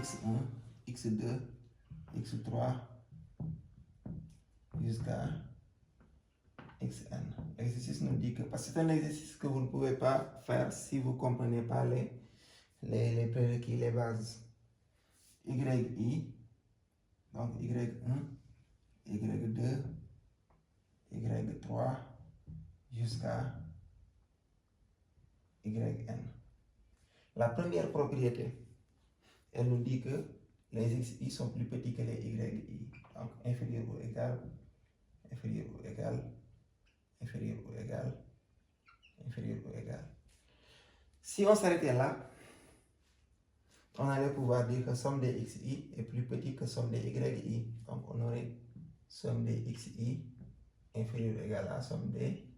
x1, x2, x3 jusqu'à xn. L'exercice nous dit que, parce que c'est un exercice que vous ne pouvez pas faire si vous ne comprenez pas les prérequis, les bases. yi, donc y1, y2, y3 jusqu'à yn. La première propriété, elle nous dit que les xi sont plus petits que les yi, donc inférieur ou égal, inférieur ou égal, inférieur ou égal, inférieur ou égal. Si on s'arrêtait là, on allait pouvoir dire que somme des xi est plus petit que somme des yi. Donc on aurait somme des xi inférieur ou égal à somme des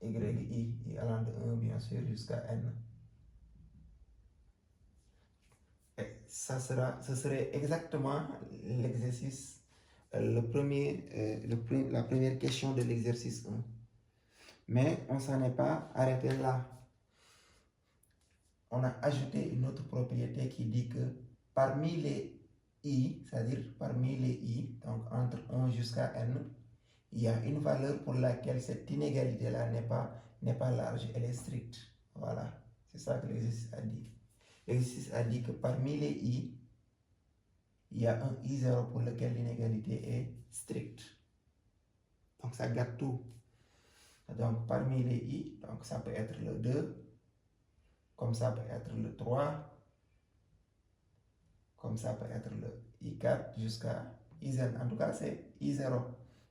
yi allant de 1 bien sûr jusqu'à n. Et ce serait exactement l'exercice, la première question de l'exercice 1. Mais on ne s'en est pas arrêté là. On a ajouté une autre propriété qui dit que parmi les i, c'est-à-dire parmi les i, donc entre 1 jusqu'à n, il y a une valeur pour laquelle cette inégalité-là n'est pas large, elle est stricte. Voilà, c'est ça que l'exercice a dit. L'exercice a dit que parmi les i, il y a un i0 pour lequel l'inégalité est stricte. Donc ça gâte tout. Donc parmi les i, donc ça peut être le 2, comme ça peut être le 3, comme ça peut être le i4 jusqu'à izen. En tout cas, c'est i0.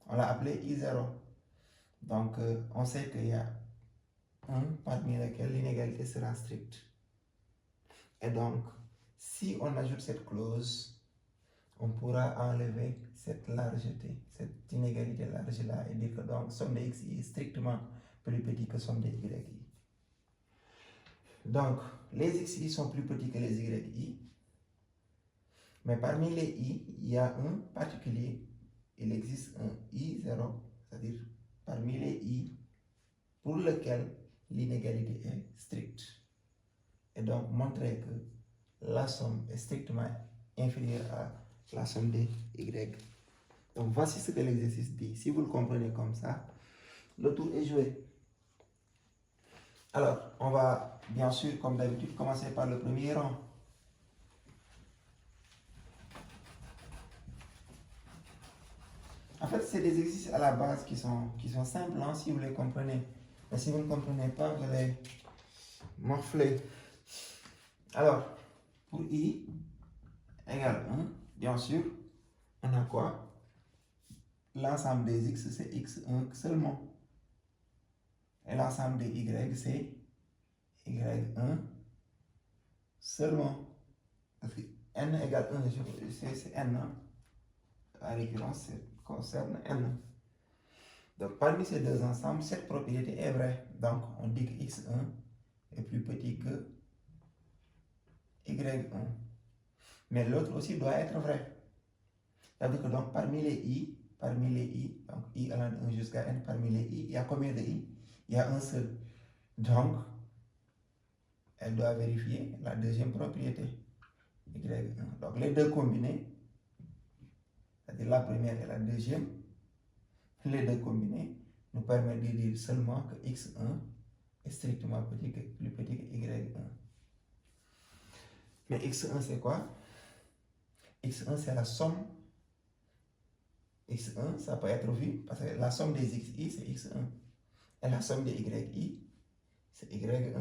On l'a appelé i0. Donc, on sait qu'il y a un parmi lesquels l'inégalité sera stricte. Et donc, si on ajoute cette clause, on pourra enlever cette largeté, cette inégalité large-là, et dire que donc somme des xi est strictement plus petit que somme des yi. Donc, les xi sont plus petits que les yi, mais parmi les i, il y a un particulier. Il existe un i0, c'est-à-dire parmi les i, pour lequel l'inégalité est stricte. Et donc, montrer que la somme est strictement inférieure à la somme des y. Donc, voici ce que l'exercice dit. Si vous le comprenez comme ça, le tour est joué. Alors, on va bien sûr, comme d'habitude, commencer par le premier rang. En fait, c'est des exercices à la base qui sont simples, hein, si vous les comprenez. Mais si vous ne comprenez pas, vous allez morfler. Alors, pour i égale 1, bien sûr, on a quoi? L'ensemble des x, c'est x1 seulement. Et l'ensemble des y, c'est y1 seulement. Parce que n égale 1, c'est n. Hein? La récurrence concerne n. Donc, parmi ces deux ensembles, cette propriété est vraie. Donc, on dit que x1 est plus petit que y1. Mais l'autre aussi doit être vrai. C'est-à-dire que donc, parmi les i, donc i allant de 1 jusqu'à n, parmi les i, il y a combien de i? Il y a un seul. Donc, elle doit vérifier la deuxième propriété, y1. Donc, les deux combinés, c'est-à-dire la première et la deuxième, les deux combinés nous permettent de dire seulement que x1 est strictement plus petit que y1. Mais x1 c'est quoi? x1 c'est la somme. x1 ça peut être vu parce que la somme des xi c'est x1 et la somme des yi c'est y1.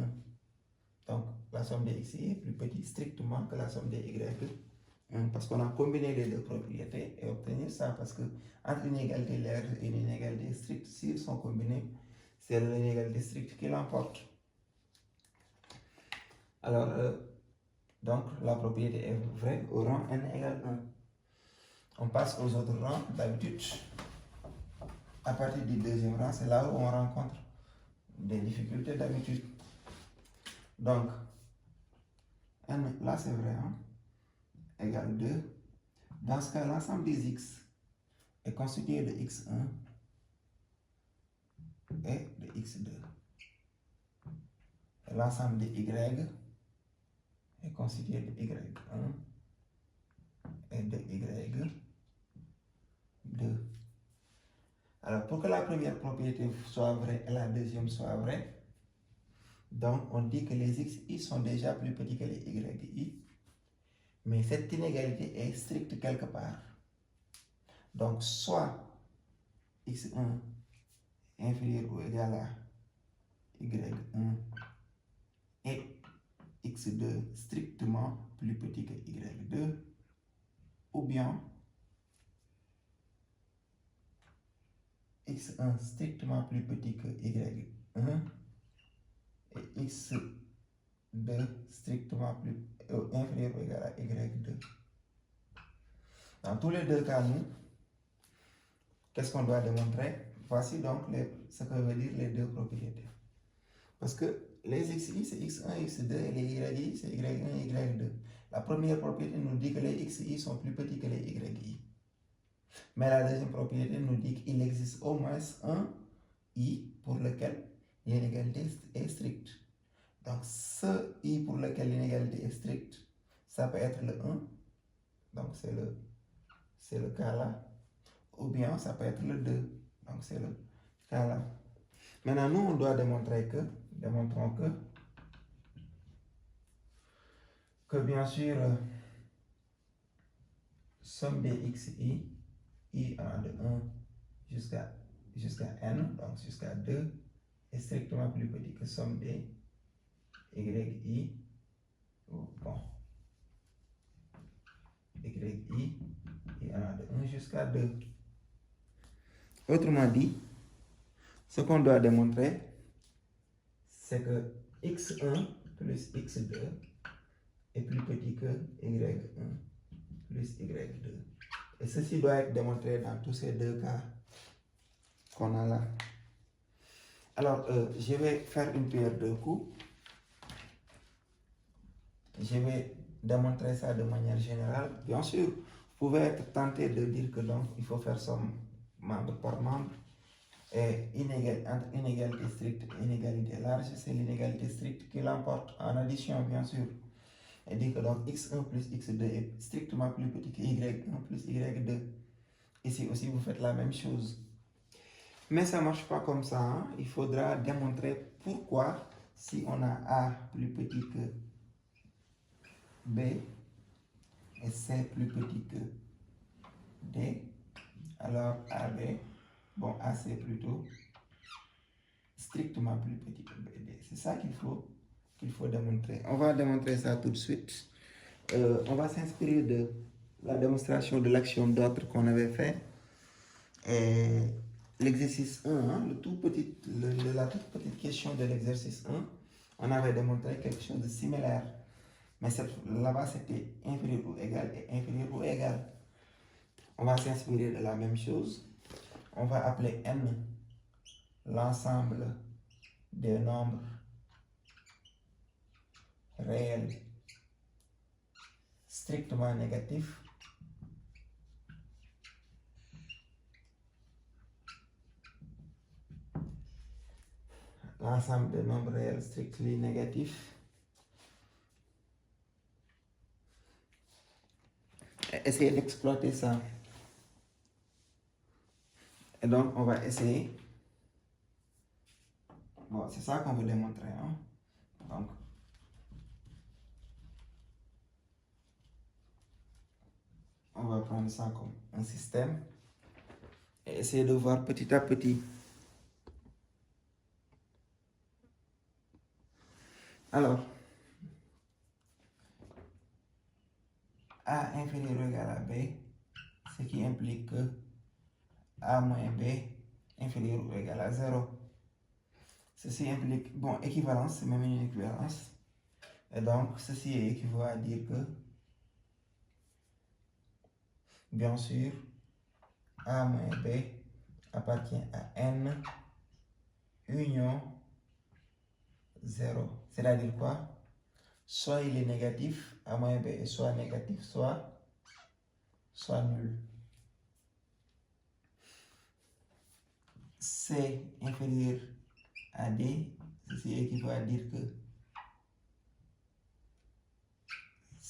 Donc la somme des xi est plus petite strictement que la somme des y1 parce qu'on a combiné les deux propriétés et obtenir ça parce que entre une égalité large et une inégalité stricte, s'ils sont combinés, c'est l'inégalité stricte qui l'emporte. Alors, donc la propriété est vraie au rang n égale 1. On passe aux autres rangs. D'habitude, à partir du deuxième rang, c'est là où on rencontre des difficultés d'habitude. Donc, n, là c'est vrai, hein, égale 2. Dans ce cas, l'ensemble des x est constitué de x1 et de x2. L'ensemble des y est constitué de y1 et de y2. Alors, pour que la première propriété soit vraie et la deuxième soit vraie, donc on dit que les xi sont déjà plus petits que les yi, mais cette inégalité est stricte quelque part. Donc, soit x1 est inférieur ou égal à y1 et x2 strictement plus petit que y2, ou bien x1 strictement plus petit que y1 et x2 strictement plus inférieur ou égal à y2. Dans tous les deux cas, nous, qu'est-ce qu'on doit démontrer? Voici donc ce que veut dire les deux propriétés. Parce que les xi, c'est x1, x2, et les yi, c'est y1 et y2. La première propriété nous dit que les xi sont plus petits que les yi. Mais la deuxième propriété nous dit qu'il existe au moins un i pour lequel l'inégalité est stricte. Donc, ce i pour lequel l'inégalité est stricte, ça peut être le 1, donc c'est le cas là, ou bien ça peut être le 2, donc c'est le cas là. Maintenant, nous, on doit démontrer démontrons que bien sûr, somme des xi, i allant de 1 jusqu'à n, donc jusqu'à 2, est strictement plus petit que somme des yi, bon, yi, i allant de 1 jusqu'à 2. Autrement dit, ce qu'on doit démontrer, c'est que x1 plus x2 est plus petit que y1 plus y2. Et ceci doit être démontré dans tous ces deux cas qu'on a là. Alors, je vais faire une pierre deux coups. Je vais démontrer ça de manière générale. Bien sûr, vous pouvez être tenté de dire que donc il faut faire somme membre par membre. Et entre inégalité stricte et inégalité large, c'est l'inégalité stricte qui l'emporte en addition, bien sûr. Et dit que donc x1 plus x2 est strictement plus petit que y1 plus y2. Ici aussi, vous faites la même chose. Mais ça ne marche pas comme ça. Hein? Il faudra démontrer pourquoi, si on a A plus petit que B et C plus petit que D, alors AB, bon, AC plutôt, strictement plus petit que BD. C'est ça qu'il faut démontrer. On va démontrer ça tout de suite. On va s'inspirer de la démonstration de l'axiome d'autre qu'on avait fait. Et l'exercice 1, hein, la toute petite question de l'exercice 1, on avait démontré quelque chose de similaire. Mais là-bas, c'était inférieur ou égal et inférieur ou égal. On va s'inspirer de la même chose. On va appeler n l'ensemble des nombres réels strictement négatifs l'ensemble des nombres réels strictly négatifs et essayer d'exploiter ça. Et donc, on va essayer. Bon, c'est ça qu'on veut démontrer. Hein? Donc, on va prendre ça comme un système et essayer de voir petit à petit. Alors, A inférieur ou égal à B, ce qui implique que A moins B inférieur ou égal à 0. Ceci implique, bon, équivalence, c'est même une équivalence. Et donc, ceci équivaut à dire que, bien sûr, A moins B appartient à N union 0. C'est-à-dire quoi? Soit il est négatif, A moins B est soit négatif, soit nul. C inférieur à D, ceci équivaut à dire que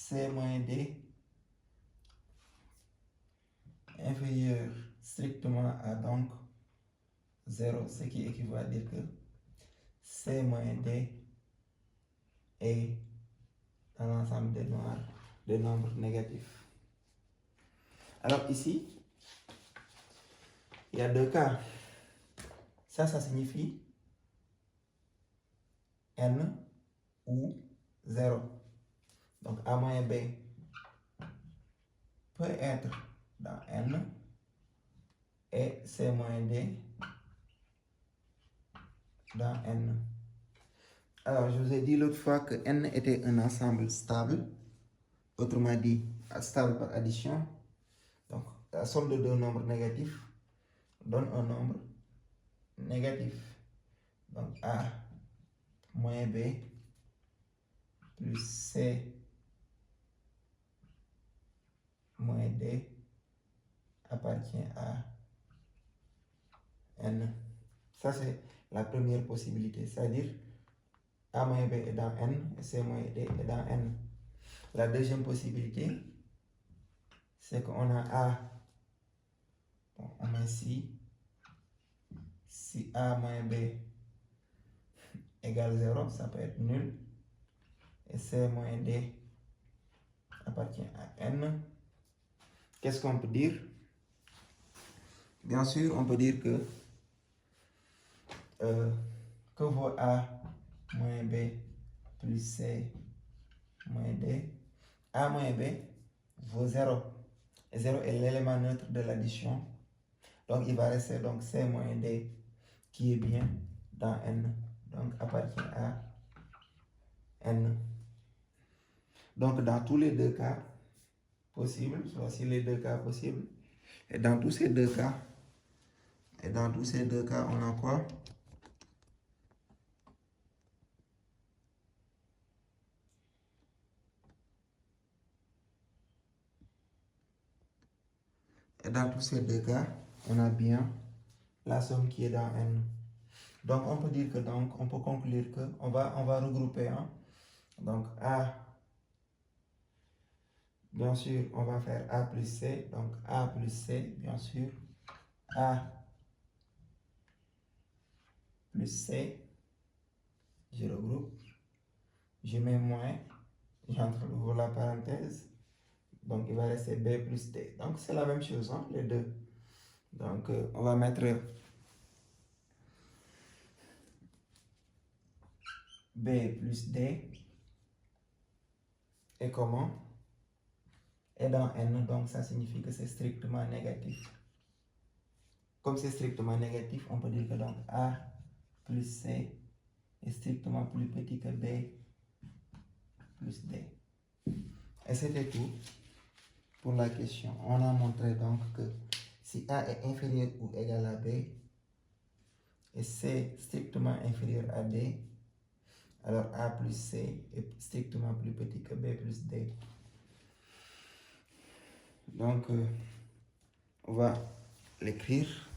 C moins D inférieur strictement à donc 0, ce qui équivaut à dire que C moins D est dans l'ensemble des nombres négatifs. Alors ici, il y a deux cas. Ça signifie N ou 0. Donc A moins B peut être dans N et C moins D dans N. Alors, je vous ai dit l'autre fois que N était un ensemble stable, autrement dit, stable par addition. Donc, la somme de deux nombres négatifs donne un nombre négatif. Donc, A moins B plus C moins D appartient à N. Ça, c'est la première possibilité, c'est-à-dire A moins B est dans N et C moins D est dans N. La deuxième possibilité, c'est qu'on a A, bon, on a ici, si A moins B égale 0, ça peut être nul, et C moins D appartient à N. Qu'est-ce qu'on peut dire? Bien sûr, on peut dire que vaut A moins B plus C moins D? A moins B vaut 0. Et 0 est l'élément neutre de l'addition. Donc, il va rester donc C moins D qui est bien dans N. Donc, appartient à N. Donc, dans tous les deux cas possibles, voici les deux cas possibles. Et dans tous ces deux cas, on a quoi? Et dans tous ces deux cas, on a bien la somme qui est dans N. Donc, on peut dire que, donc, on peut conclure que, on va regrouper, hein. Donc, A, bien sûr, on va faire A plus C. Donc, A plus C, bien sûr. A plus C, je regroupe. Je mets moins, j'entre la parenthèse. Donc, il va rester B plus D. Donc, c'est la même chose, hein, les deux. Donc, on va mettre B plus D. Et comment? Et dans N, donc ça signifie que c'est strictement négatif. Comme c'est strictement négatif, on peut dire que donc A plus C est strictement plus petit que B plus D. Et c'était tout pour la question. On a montré donc que si A est inférieur ou égal à B et C strictement inférieur à D, alors A plus C est strictement plus petit que B plus D. Donc, on va l'écrire.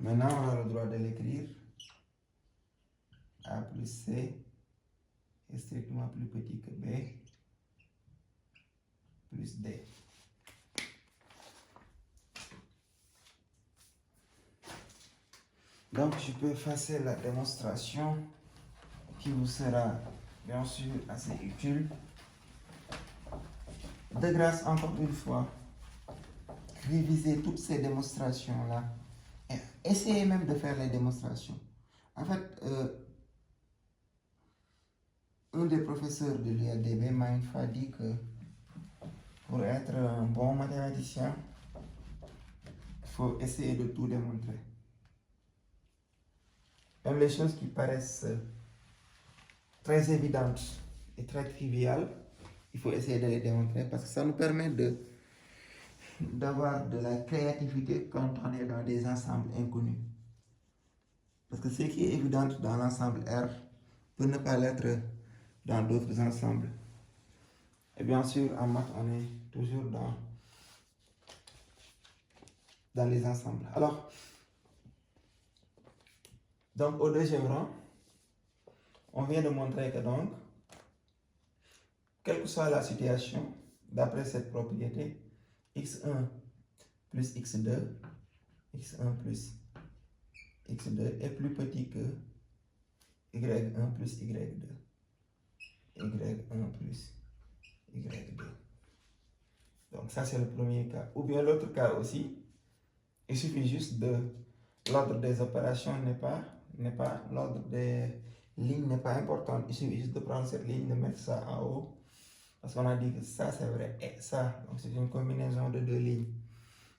Maintenant, on a le droit de l'écrire. A plus C est strictement plus petit que B plus D. Donc, je peux effacer la démonstration qui vous sera bien sûr assez utile. De grâce, encore une fois, révisez toutes ces démonstrations-là. Et essayez même de faire les démonstrations. En fait, un des professeurs de l'UADB m'a une fois dit que pour être un bon mathématicien, il faut essayer de tout démontrer. Même les choses qui paraissent très évidentes et très triviales, il faut essayer de les démontrer parce que ça nous permet d'avoir de la créativité quand on est dans des ensembles inconnus. Parce que ce qui est évident dans l'ensemble R peut ne pas l'être dans d'autres ensembles. Et bien sûr, en maths, on est toujours dans les ensembles. Alors, donc au deuxième rang, on vient de montrer que donc, quelle que soit la situation, d'après cette propriété, x1 plus x2, x1 plus x2 est plus petit que y1 plus y2, y1 plus y2. Donc ça c'est le premier cas. Ou bien l'autre cas aussi, il suffit juste de l'ordre des opérations n'est pas l'ordre des lignes n'est pas important. Il suffit juste de prendre cette ligne, de mettre ça en haut, parce qu'on a dit que ça c'est vrai et ça. Donc c'est une combinaison de deux lignes.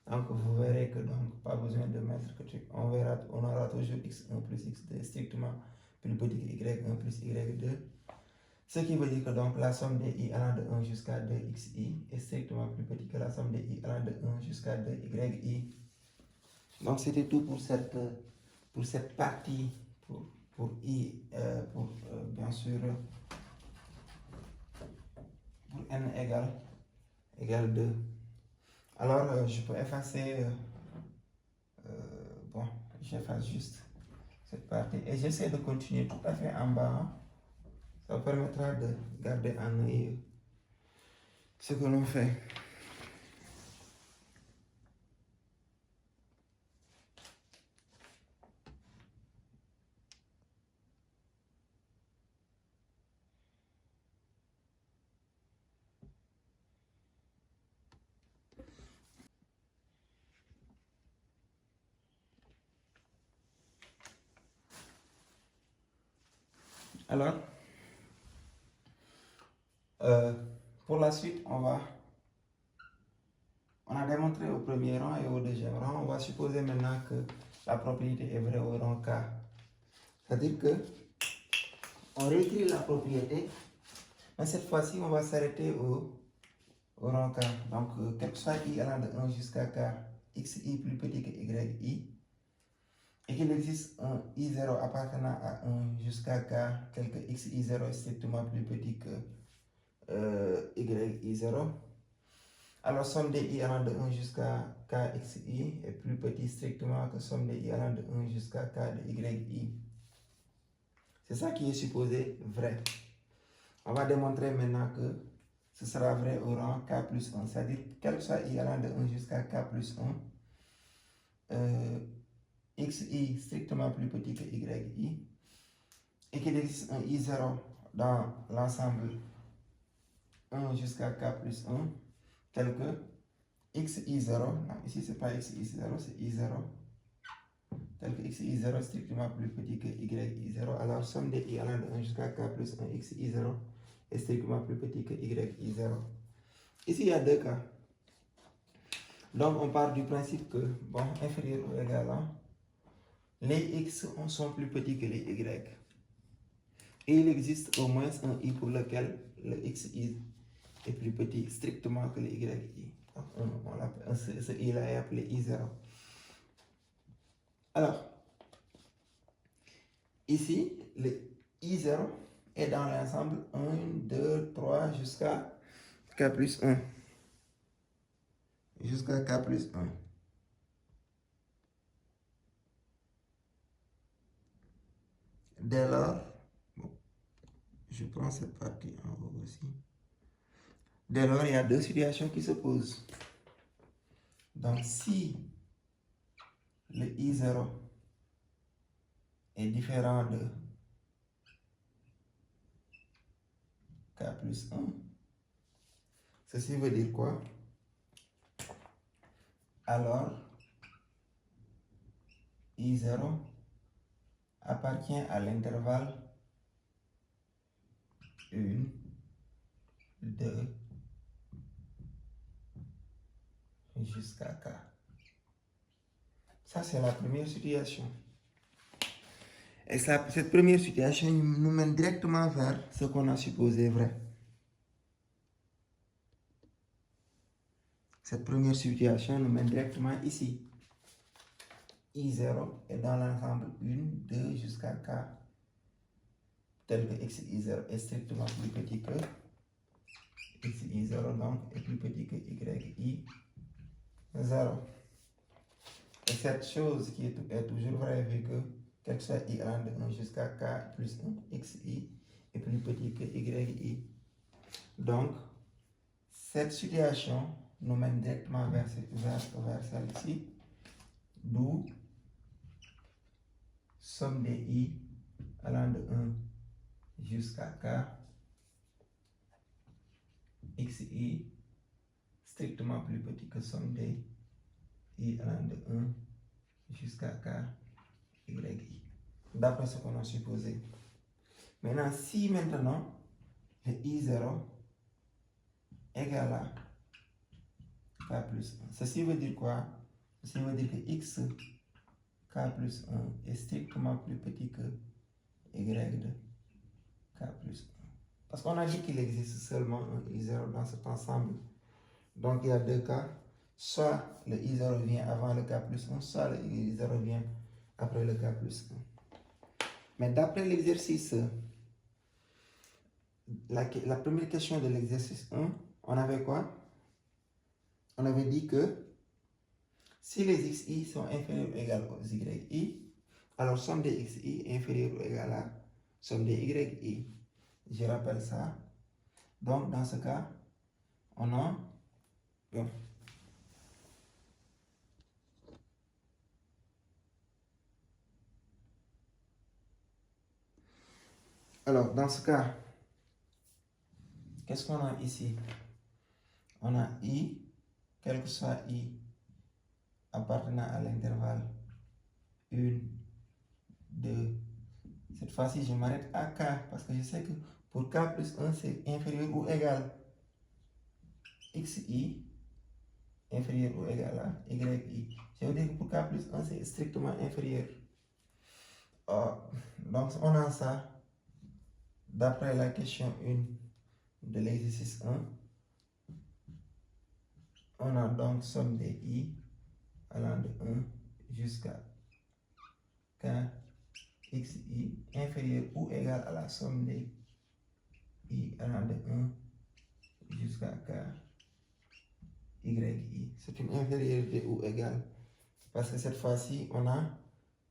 Donc vous verrez que donc pas besoin de mettre que on aura toujours x1 plus x2 strictement plus petit que y1 plus y2. Ce qui veut dire que donc la somme des i allant de 1 jusqu'à 2xi est strictement plus petit que la somme des i allant de 1 jusqu'à 2yi. Donc c'était tout pour cette partie, pour i, bien sûr, pour n égale 2. Alors je peux effacer, bon, j'efface juste cette partie et j'essaie de continuer tout à fait en bas. Hein. Ça vous permettra de garder en œil ce que l'on fait. Alors, pour la suite, on a démontré au premier rang et au deuxième rang. On va supposer maintenant que la propriété est vraie au rang K. C'est-à-dire que on réécrit la propriété, mais cette fois-ci, on va s'arrêter au rang K. Donc, quel que soit i allant de 1 jusqu'à K, xi plus petit que yi, et qu'il existe un i0 appartenant à 1 jusqu'à K, tel que xi0 est strictement plus petit que yi0. Alors, somme des i allant de 1 jusqu'à kxi est plus petit strictement que somme des i allant de 1 jusqu'à k de yi. C'est ça qui est supposé vrai. On va démontrer maintenant que ce sera vrai au rang k plus 1. C'est-à-dire, quel que soit i allant de 1 jusqu'à k plus 1, xi strictement plus petit que yi, et qu'il existe un i0 dans l'ensemble 1 jusqu'à k plus 1, tel que xi0, non, ici c'est pas xi0, c'est i0, tel que xi0 est strictement plus petit que yi0, alors somme des i allant de 1 jusqu'à k plus 1, xi0 est strictement plus petit que yi0. Ici, il y a deux cas. Donc, on part du principe que, bon, inférieur ou égal à, les x sont plus petits que les y. Et il existe au moins un i pour lequel le xi est plus petit strictement que le yi. Ce i-là est appelé i0. Alors, ici, le i0 est dans l'ensemble 1, 2, 3 jusqu'à k plus 1. Jusqu'à k plus 1. Dès lors, bon, je prends cette partie en haut aussi. Dès lors, il y a deux situations qui se posent. Donc, si le i0 est différent de k plus 1, ceci veut dire quoi? Alors, i0 appartient à l'intervalle 1, 2, jusqu'à k. Ça, c'est la première situation. Et cette première situation nous mène directement vers ce qu'on a supposé vrai. Cette première situation nous mène directement ici. I0 est dans l'ensemble 1, 2 jusqu'à k, tel que xi0 est strictement plus petit que xi0, donc est plus petit que yi0. Et cette chose qui est toujours vraie vu que quel que soit i allant de 1 jusqu'à k plus 1, xi est plus petit que yi. Donc, cette situation nous mène directement vers celle-ci, d'où somme des i allant de 1 jusqu'à k, xi strictement plus petit que somme des i allant de 1 jusqu'à k, yi, d'après ce qu'on a supposé. Maintenant, si maintenant le i0 égale à k plus 1, ceci veut dire quoi? Ceci veut dire que x k plus 1 est strictement plus petit que y de k plus 1. Parce qu'on a dit qu'il existe seulement un i0 dans cet ensemble. Donc il y a deux cas. Soit le i0 vient avant le k plus 1, soit le i0 vient après le k plus 1. Mais d'après l'exercice, la première question de l'exercice 1, on avait quoi? On avait dit que si les xi sont inférieurs ou égaux aux yi, alors somme des xi est inférieure ou égale à somme des yi. Je rappelle ça. Donc dans ce cas, on a... Bon. Alors dans ce cas, qu'est-ce qu'on a ici? On a i, quel que soit i appartenant à l'intervalle 1, 2. Cette fois-ci, je m'arrête à k parce que je sais que pour k plus 1, c'est inférieur ou égal xi inférieur ou égal à yi. Je veux dire que pour k plus 1, c'est strictement inférieur. Donc, on a ça d'après la question 1 de l'exercice 1. On a donc somme des i allant de 1 jusqu'à k xi inférieur ou égal à la somme des i allant de 1 jusqu'à k yi. C'est une infériorité ou égale parce que cette fois-ci, on n'a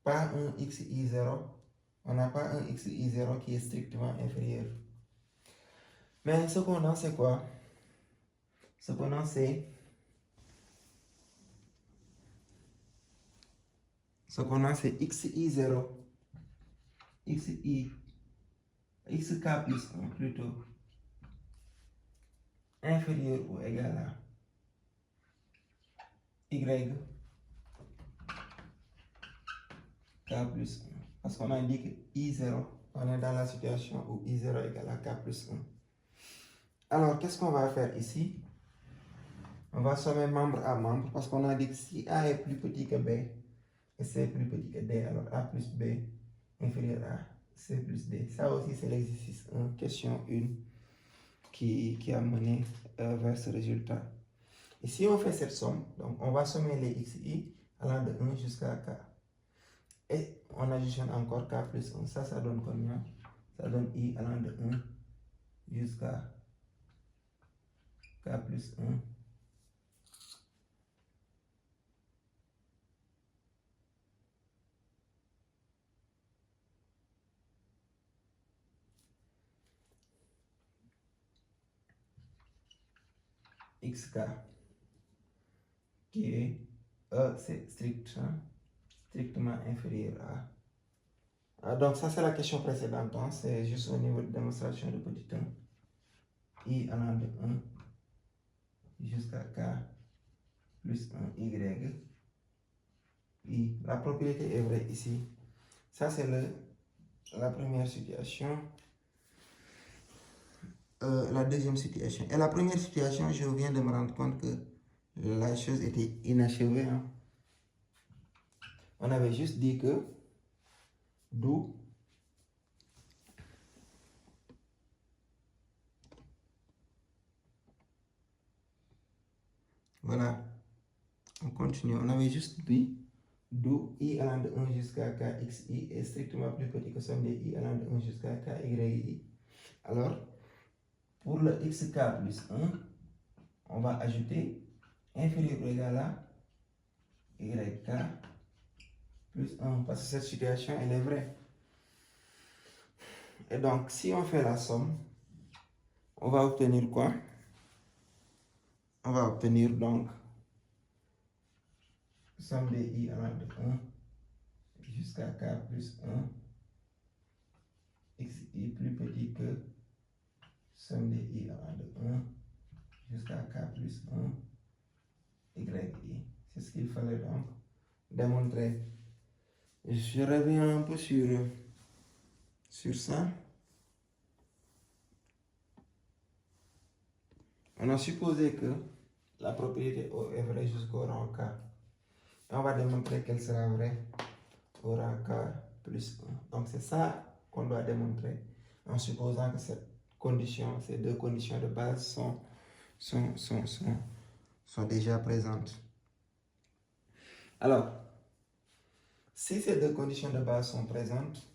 pas un xi0, on n'a pas un xi0 qui est strictement inférieur. Mais ce qu'on a, c'est quoi? Ce qu'on a, c'est xi0, xk plus 1 plutôt, inférieur ou égal à y k plus 1. Parce qu'on a dit que i0, on est dans la situation où i0 égale à k plus 1. Alors, qu'est-ce qu'on va faire ici? On va sommer membre à membre parce qu'on a dit que si A est plus petit que B et C est plus petit que D, alors A plus B inférieur à C plus D. Ça aussi, c'est l'exercice 1, question 1 qui a mené vers ce résultat. Et si on fait cette somme, donc on va sommer les xi allant de 1 jusqu'à k. Et on additionne encore k plus 1. Ça donne combien? Ça donne i allant de 1 jusqu'à k plus 1. Xk qui est c'est strictement inférieur à. Donc ça c'est la question précédente, hein? C'est juste au niveau de démonstration de petit 1. I allant de 1 jusqu'à k plus 1 y. I. La propriété est vraie ici. Ça c'est la première situation. La deuxième situation. Et la première situation, je viens de me rendre compte que la chose était inachevée. Hein? On avait juste dit que d'où voilà, on continue. On avait juste dit d'où i allant de 1 jusqu'à k xi est strictement plus petit que somme des i allant de 1 jusqu'à k yi. Alors, pour le xk plus 1, on va ajouter inférieur ou égal à yk plus 1, parce que cette situation, elle est vraie. Et donc, si on fait la somme, on va obtenir quoi? On va obtenir donc somme des i allant de 1 jusqu'à k plus 1, xi plus petit que somme des i allant de 1 jusqu'à k plus 1, yi. C'est ce qu'il fallait donc démontrer. Je reviens un peu sur ça. On a supposé que la propriété O est vraie jusqu'au rang K. Et on va démontrer qu'elle sera vraie au rang K plus 1. Donc c'est ça qu'on doit démontrer en supposant que cette condition, ces deux conditions de base sont déjà présentes. Alors, si ces deux conditions de base sont présentes,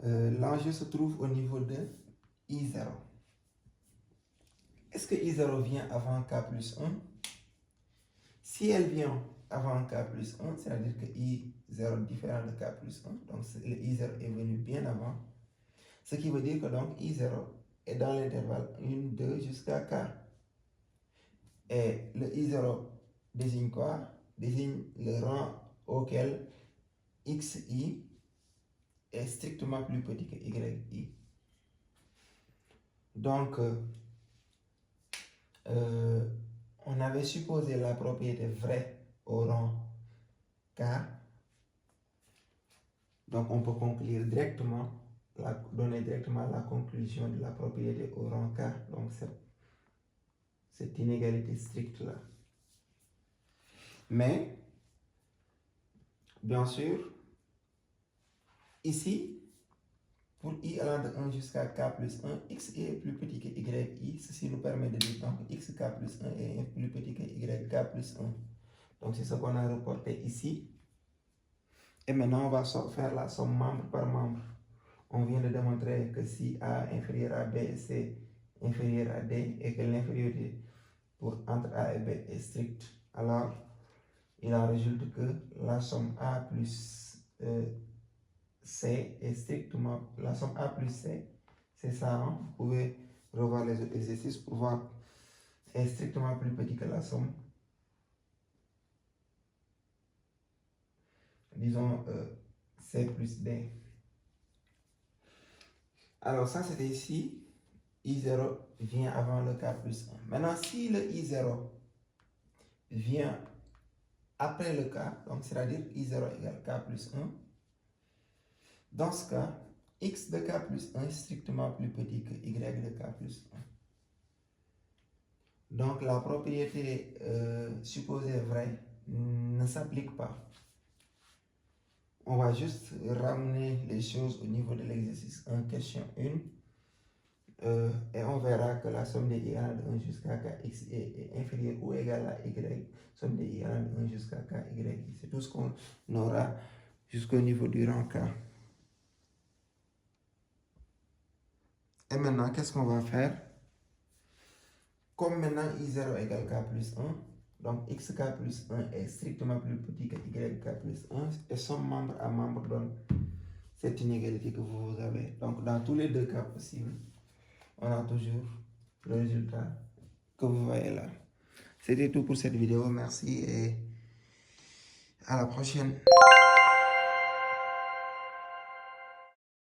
l'enjeu se trouve au niveau de I0. Est-ce que I0 vient avant K plus 1? Si elle vient avant K plus 1, c'est-à-dire que I0 différent de K plus 1, donc le I0 est venu bien avant, ce qui veut dire que donc I0 est dans l'intervalle 1, 2 jusqu'à K. Et le I0 désigne quoi? Désigne le rang auquel xi est strictement plus petit que yi. Donc, on avait supposé la propriété vraie au rang K. Donc, on peut conclure directement, donner directement la conclusion de la propriété au rang K. Donc, cette inégalité stricte-là. Mais, bien sûr, ici, pour i allant de 1 jusqu'à k plus 1, xi est plus petit que yi. Ceci nous permet de dire donc xk plus 1 est plus petit que yk plus 1. Donc, c'est ce qu'on a reporté ici. Et maintenant, on va faire la somme membre par membre. On vient de démontrer que si A inférieur à B et C inférieur à D et que l'infériorité entre A et B est stricte, alors il en résulte que la somme A plus C est strictement, la somme A plus C, c'est ça, hein? Vous pouvez revoir les autres exercices pour voir, est strictement plus petit que la somme, disons, C plus D. Alors ça c'était ici, I0 vient avant le K plus 1. Maintenant si le I0 vient après le K, donc c'est-à-dire I0 égale K plus 1, dans ce cas, x de K plus 1 est strictement plus petit que y de K plus 1. Donc la propriété supposée vraie ne s'applique pas. On va juste ramener les choses au niveau de l'exercice en question 1 et on verra que la somme des i allant de 1 jusqu'à kx est inférieure ou égale à y, somme des i allant de 1 jusqu'à ky. C'est tout ce qu'on aura jusqu'au niveau du rang K. Et maintenant, qu'est-ce qu'on va faire? Comme maintenant I0 égale K plus 1, donc xk plus 1 est strictement plus petit que yk plus 1, et somme membre à membre donne cette inégalité que vous avez. Donc dans tous les deux cas possibles, on a toujours le résultat que vous voyez là. C'était tout pour cette vidéo. Merci et à la prochaine.